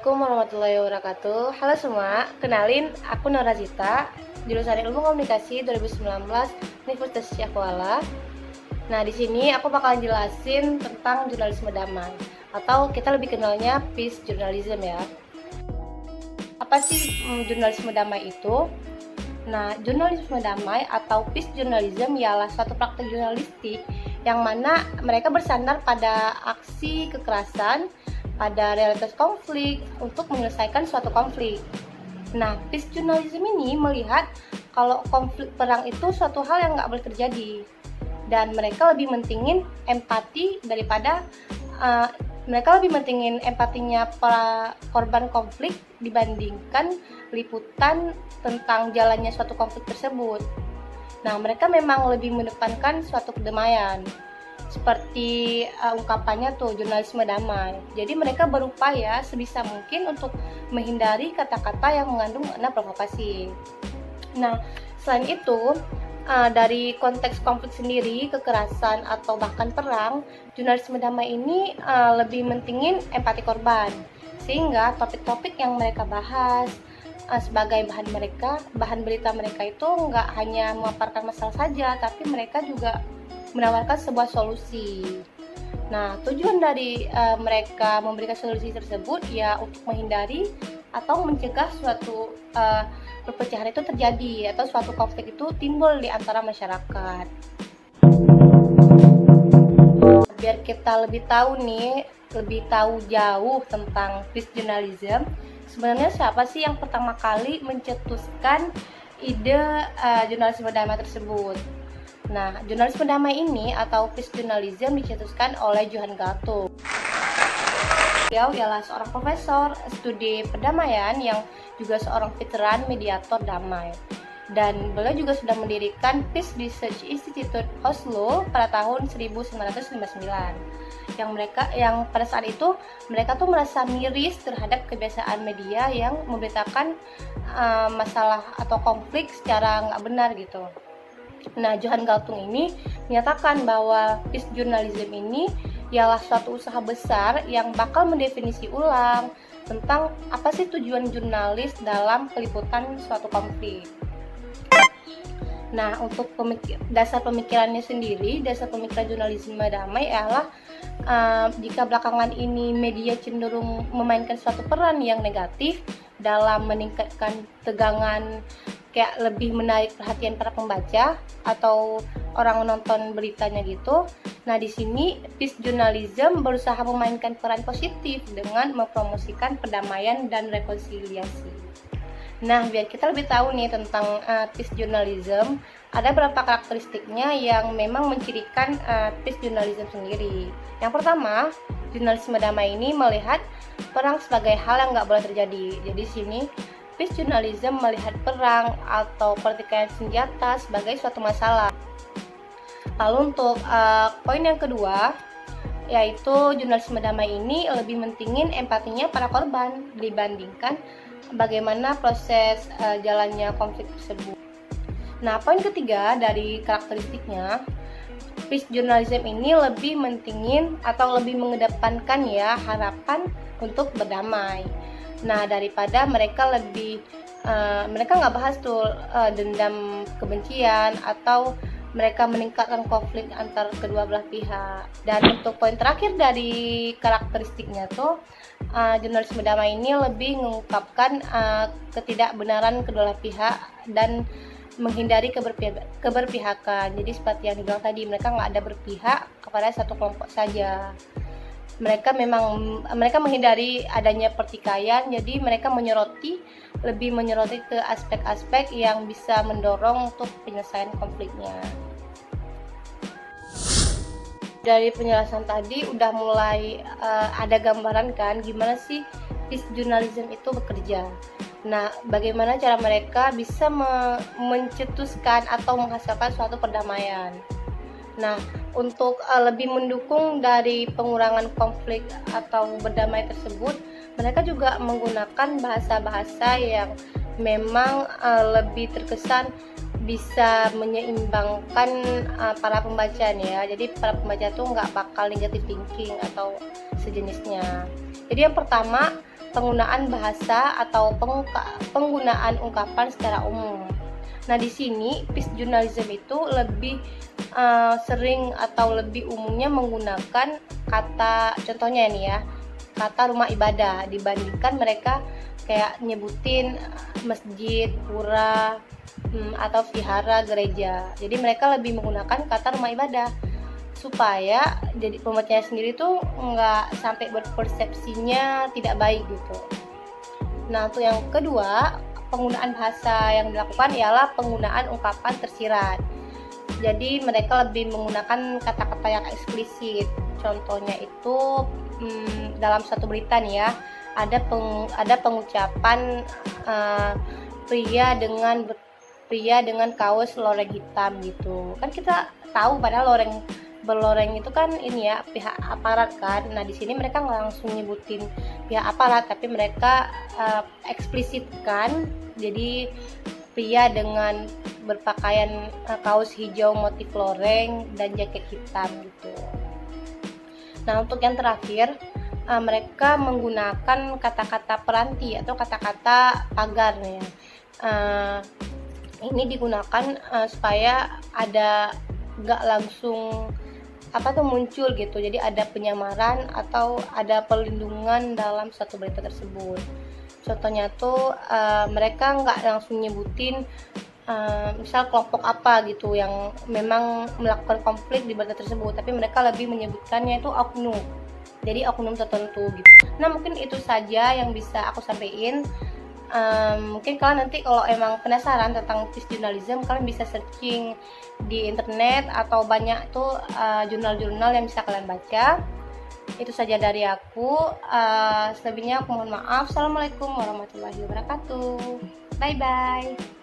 Assalamualaikum warahmatullahi wabarakatuh. Halo semua, kenalin aku Nora Zita, jurusan Ilmu Komunikasi 2019 Universitas Syahkuala. Nah, di sini aku bakalan jelasin tentang jurnalisme damai atau kita lebih kenalnya peace journalism ya. Apa sih jurnalisme damai itu? Nah, jurnalisme damai atau peace journalism ialah suatu praktek jurnalistik yang mana mereka bersandar pada aksi kekerasan, pada realitas konflik untuk menyelesaikan suatu konflik. Nah, peace journalism ini melihat kalau konflik perang itu suatu hal yang nggak boleh terjadi, dan mereka lebih mentingin empati daripada mereka lebih mentingin empatinya para korban konflik dibandingkan liputan tentang jalannya suatu konflik tersebut. Nah, mereka memang lebih mendepankan suatu kedamaian. Seperti ungkapannya tuh, jurnalisme damai. Jadi mereka berupaya sebisa mungkin untuk menghindari kata-kata yang mengandung makna provokasi. Nah, selain itu, dari konteks konflik sendiri, kekerasan atau bahkan perang, jurnalisme damai ini lebih mentingin empati korban. Sehingga topik-topik yang mereka bahas sebagai bahan berita mereka itu nggak hanya memaparkan masalah saja, tapi mereka juga menawarkan sebuah solusi. Nah, tujuan dari mereka memberikan solusi tersebut ya untuk menghindari atau mencegah suatu perpecahan itu terjadi atau suatu konflik itu timbul di antara masyarakat. Biar kita lebih tahu jauh tentang peace journalism, sebenarnya siapa sih yang pertama kali mencetuskan ide jurnalisme damai tersebut? Nah, jurnalisme damai ini atau peace journalism dicetuskan oleh Johann Galtung. Beliau ialah seorang profesor studi perdamaian yang juga seorang veteran mediator damai. Dan beliau juga sudah mendirikan Peace Research Institute Oslo pada tahun 1959. Yang pada saat itu mereka tuh merasa miris terhadap kebiasaan media yang memberitakan masalah atau konflik secara nggak benar gitu. Nah, Johann Galtung ini menyatakan bahwa peace journalism ini ialah suatu usaha besar yang bakal mendefinisi ulang tentang apa sih tujuan jurnalis dalam peliputan suatu konflik. Nah, untuk dasar pemikiran jurnalisme damai ialah jika belakangan ini media cenderung memainkan suatu peran yang negatif dalam meningkatkan tegangan, kayak lebih menarik perhatian para pembaca atau orang menonton beritanya gitu. Nah, di sini peace journalism berusaha memainkan peran positif dengan mempromosikan perdamaian dan rekonsiliasi. Nah, biar kita lebih tahu nih tentang peace journalism, ada beberapa karakteristiknya yang memang mencirikan peace journalism sendiri. Yang pertama, jurnalisme damai ini melihat perang sebagai hal yang nggak boleh terjadi. Jadi di sini peace journalism melihat perang atau pertikaian senjata sebagai suatu masalah. Lalu untuk poin yang kedua, yaitu jurnalisme damai ini lebih mentingin empatinya para korban dibandingkan bagaimana proses jalannya konflik tersebut. Nah, poin ketiga dari karakteristiknya, peace journalism ini lebih mentingin atau lebih mengedepankan ya harapan untuk berdamai. Nah, daripada mereka nggak bahas tuh dendam, kebencian, atau mereka meningkatkan konflik antar kedua belah pihak. Dan untuk poin terakhir dari karakteristiknya tuh, jurnalisme damai ini lebih mengungkapkan ketidakbenaran kedua belah pihak dan menghindari keberpihakan. Jadi seperti yang dibilang tadi, mereka nggak ada berpihak kepada satu kelompok saja. Mereka menghindari adanya pertikaian, jadi mereka lebih menyoroti ke aspek-aspek yang bisa mendorong untuk penyelesaian konfliknya. Dari penjelasan tadi udah mulai ada gambaran kan gimana sih peace journalism itu bekerja. Nah, bagaimana cara mereka bisa mencetuskan atau menghasilkan suatu perdamaian. Nah, untuk lebih mendukung dari pengurangan konflik atau berdamai tersebut, mereka juga menggunakan bahasa-bahasa yang memang lebih terkesan bisa menyeimbangkan para pembaca nih ya. Jadi para pembaca tuh nggak bakal negative thinking atau sejenisnya. Jadi yang pertama, penggunaan bahasa atau penggunaan ungkapan secara umum. Nah di sini peace journalism itu lebih sering atau lebih umumnya menggunakan kata, contohnya nih ya, kata rumah ibadah dibandingkan mereka kayak nyebutin masjid, pura, atau vihara, gereja. Jadi mereka lebih menggunakan kata rumah ibadah supaya jadi pembacanya sendiri tuh nggak sampai berpersepsinya tidak baik gitu. Nah untuk yang kedua, penggunaan bahasa yang dilakukan ialah penggunaan ungkapan tersirat. Jadi mereka lebih menggunakan kata-kata yang eksplisit. Contohnya itu dalam satu berita nih ya, ada pengucapan pria dengan kaos loreng hitam gitu. Kan kita tahu padahal berloreng itu kan ini ya pihak aparat kan. Nah di sini mereka nggak langsung nyebutin pihak aparat, tapi mereka eksplisitkan. Jadi pria dengan berpakaian kaos hijau motif loreng dan jaket hitam gitu. Nah untuk yang terakhir, mereka menggunakan kata-kata peranti atau kata-kata pagar ya. Ini digunakan supaya ada nggak langsung muncul gitu. Jadi ada penyamaran atau ada perlindungan dalam satu berita tersebut. Contohnya tuh mereka nggak langsung nyebutin misal kelompok apa gitu yang memang melakukan konflik di berita tersebut, tapi mereka lebih menyebutkannya itu oknum. Jadi oknum tertentu gitu. Nah mungkin itu saja yang bisa aku sampaikan. Mungkin kalian nanti kalau emang penasaran tentang peace journalism, kalian bisa searching di internet atau banyak tuh jurnal-jurnal yang bisa kalian baca. Itu saja dari aku. Selebihnya aku mohon maaf. Assalamualaikum warahmatullahi wabarakatuh. Bye bye.